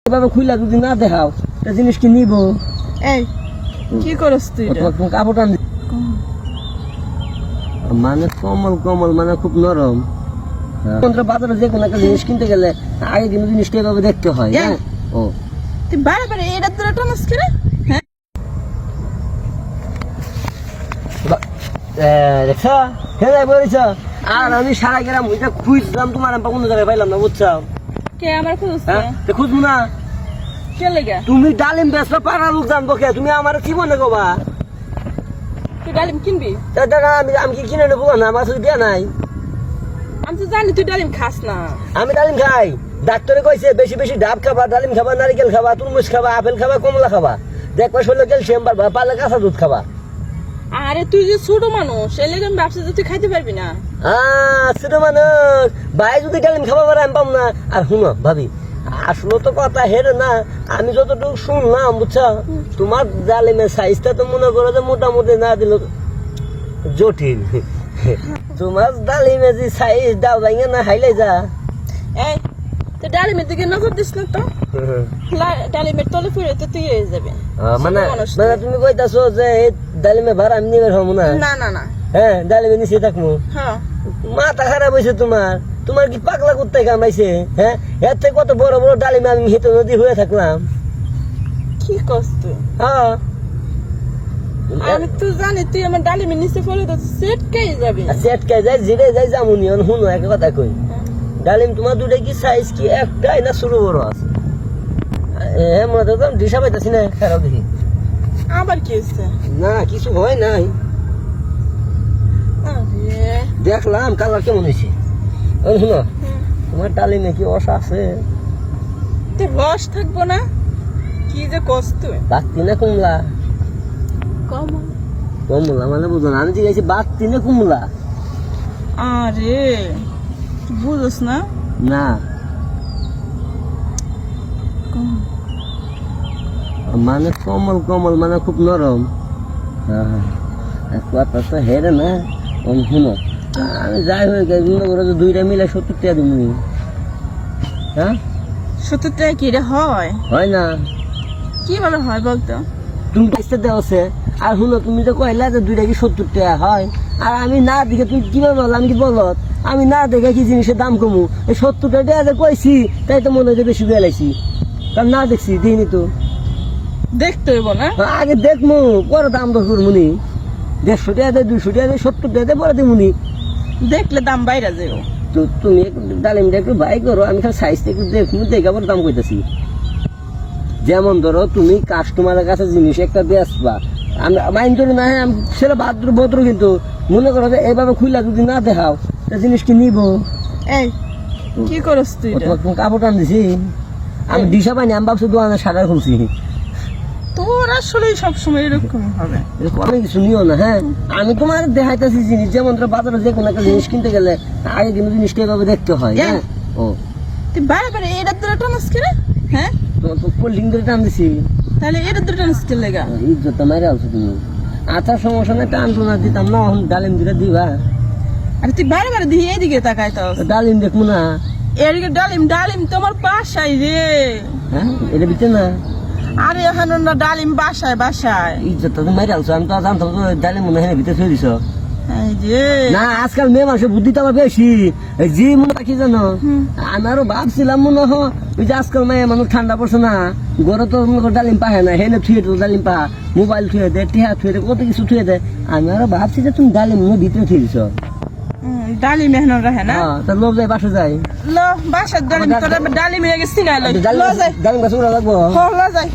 এভাবে খুইলা যদি না দেখাও তা জিনিস কি নিব? এই কি করছ তুই এটা? কাপড়টা মানে কমল কমল মানে খুব নরম। বাজারে যে কোনো একটা জিনিস কিনতে গেলে আগে কিন্তু জিনিসটা এভাবে দেখতে হয়। হ্যাঁ ও তুই বারে এটা তোরা টানাস করে? হ্যাঁ দেখছ হ্যাঁ বলেছ। আর আমি সারা গ্রাম ওইটা খুঁজলাম, তোমার আমি কোনো জায়গায় পাইলাম না, বুঝছো? কে আমার খুঁজছ? হ্যাঁ খুঁজবো না। কে লাগা? তুমি ডালিম বেচবা পাড়া লোক জানবো কে? তুমি আমার কি মনে করবা? তুই ডালিম কিনবি? আমি কি কিনে নেবো না? আমার কাছে দিয়া নাই। আমি তো জানি তুই ডালিম খাস না। আমি ডালিম খাই। ডাক্তারে কইছে বেশি বেশি ডাব খাবা, ডালিম খাবা, নারিকেল খাবা, তরমুজ খাবা, আপেল খাবা, কমলা খাবা, দেখবা শরীরে ক্যালসিয়াম বাড়বা, পারলে কাঁচা দুধ খাবা। আরে তুই যে ছোট মানুষ, এই লেগে আমি ভাবছি যে তুই খাইতে পারবি না। ছোট মানুষ ভাই যদি ডালিম খাবা পারে আমি পাম না। আর শুনো ভাবি, আসলে তো কথা হেরে না, আমি যতটুকু শুনলাম বুঝছো, তোমার ডালিমের সাইজটা তো মনে করো যে মোটামুটি না দিল জটিল। তোমার ডালিমের যে সাইজ দাও ভাইয়া না হাইলাই যা। এই তুই ডালিমের দিকে নজর দিস না তো, ডালিমের তলে ফিরে তো তুই হয়ে যাবে। মানে মানে তুমি কইতাছো যে ডালিমে ভাড়া আমি নিবে হবো না? না না না, হ্যাঁ ডালিমে নিচে থাকবো। হ্যাঁ মাথা খারাপ হয়েছে তোমার? তোমার কি পাগলা কুত্তায় কামাইছে? হ্যাঁ এর থেকে কত বড় বড় ডালিমে আমি হেঁটে নদী হয়ে থাকলাম। কি করছ তুই? হ্যাঁ আমি তো জানি তুই আমার ডালিমের নিচে পড়ে তো সেট কে যাবে। সেটকাই যাই জিরে যাই জামুনি। শুনো একটা কথা কই, ডালিম তোমার দুটাই কি সাইজ কি একটাই না ছোট বড় আছে? হ্যাঁ মনে তো দিশা পাইতাছি না, খারাপ দেখি। আবার কি হচ্ছে? না কিছু হয় নাই, আরে দেখলাম কালার কেমন হয়েছে। শুনো তোমার ডালিমে কি রস আছে? তুই রস থাকবো না? কি যে করছ তুই? বাত্তি না কুমলা? কমলা। কমলা মানে বুঝো না, আমি জিজ্ঞাসি বাত্তি না কুমলা? আরে তুই বুঝছ না? না মানে কমল কমল মানে খুব নরম। কথা তো হেরে না। শুনো আমি যাই হোক মনে করো যে দুইটা মিলে 70 টাকা দিব। হ্যাঁ 70 টাকা কি রে হয়? হয় না? কিভাবে হয় বলতো? তুমি পয়সা দেওয়া আছে। আর শুনো তুমি তো কইলা যে দুইটা কি 70 টাকা হয়, আর আমি না দেখে তুমি কিভাবে বললাম কি বলত? আমি না দেখে কি জিনিসের দাম কমু? এই 70 টাকা যে কইছি তাই তো মনে হয় বেশি বেলাইছি, কারণ না দেখছি দেখিনি তো। দেখতে হইব না? আগে দেখমু পরে দাম দর করমুনি। 150 টাকা দেয়, 200 টাকা দেয়, 70 টাকা দেয়, পরে দেবুনি। দেখলে দাম বাইরে যাও। তো তুমি একটু ডালিমটা একটু বাই করো, আমি খালি সাইজটা একটু দেখমু, দেখে আবার দাম কইতাছি। যেমন ধরো তুমি কাস্টমারের কাছে জিনিস একটা বেচবা, আমি মাইন্ড ধরে না, হ্যাঁ সেটা ভাদ্র ভদ্র, কিন্তু মনে করো যে এভাবে খুইলা যদি না দেখাও তা জিনিস কি নিব? এই কি করছ তুই এটা? কাপড় টান দিছি আমি, দিশা পাইনি, আমি ভাবছি দোকানে শাটার খুলছি। তোর আসলে সবসময় এরকম হবে। অনেক কিছু নিও না। হ্যাঁ আমি তোমার দেখাইতেছি জিনিস, যেমন ধরো বাজারে যে কোনো একটা জিনিস কিনতে গেলে আগে কিন্তু জিনিসটা এভাবে দেখতে হয়। হ্যাঁ ও তুই বারে এটা তোরা টানাস করে? হ্যাঁ তোমার তো কোল্ড ড্রিঙ্ক ধরে টান দিছি, তাহলে এটা তোরা টানাস কে লেগা? ইজ্জত মারে আলছো তুমি। আচ্ছা সমস্যা নেই, টান তো না দিতাম না, এখন ডালিম দিলে দিবা। আরে তুই বারে দিয়ে এদিকে তাকাই তো। ডালিম দেখবো না? এদিকে ডালিম তোমার বাসায় রে। হ্যাঁ এটা বিতে না। আরে এখন না ডালিম বাসায়। ইজ্জত তো মারে আলছো, আমি তো জানতাম তো ডালিম মনে হয় ভিতরে থই দিছ। এই যে না আজকাল মেয়ে মানুষের বুদ্ধি তো আমার বেশি। জি মনে রাখি জানো, আমি আরো ভাবছিলাম মনে হয় ওই যে আজকাল মেয়ে মানুষ ঠান্ডা পড়ছে না, ঘরে তো ডালিম পাহে না, হেনে থুয়ে তো ডালিম পা, মোবাইল থুয়ে দেয়, টিহা থুয়ে দেয়, কত কিছু থুয়ে দেয়। আমি আরো ভাবছি যে তুমি ডালিম ভিতরে থুয়ে দিছ। ডালিম এখন রাখে না, তা লোক যায় বাসা যায়। লো বাসার ডালিম তোরা ডালিম হয়ে গেছি না, ডালিম গাছ উড়া লাগবো। লো যাই।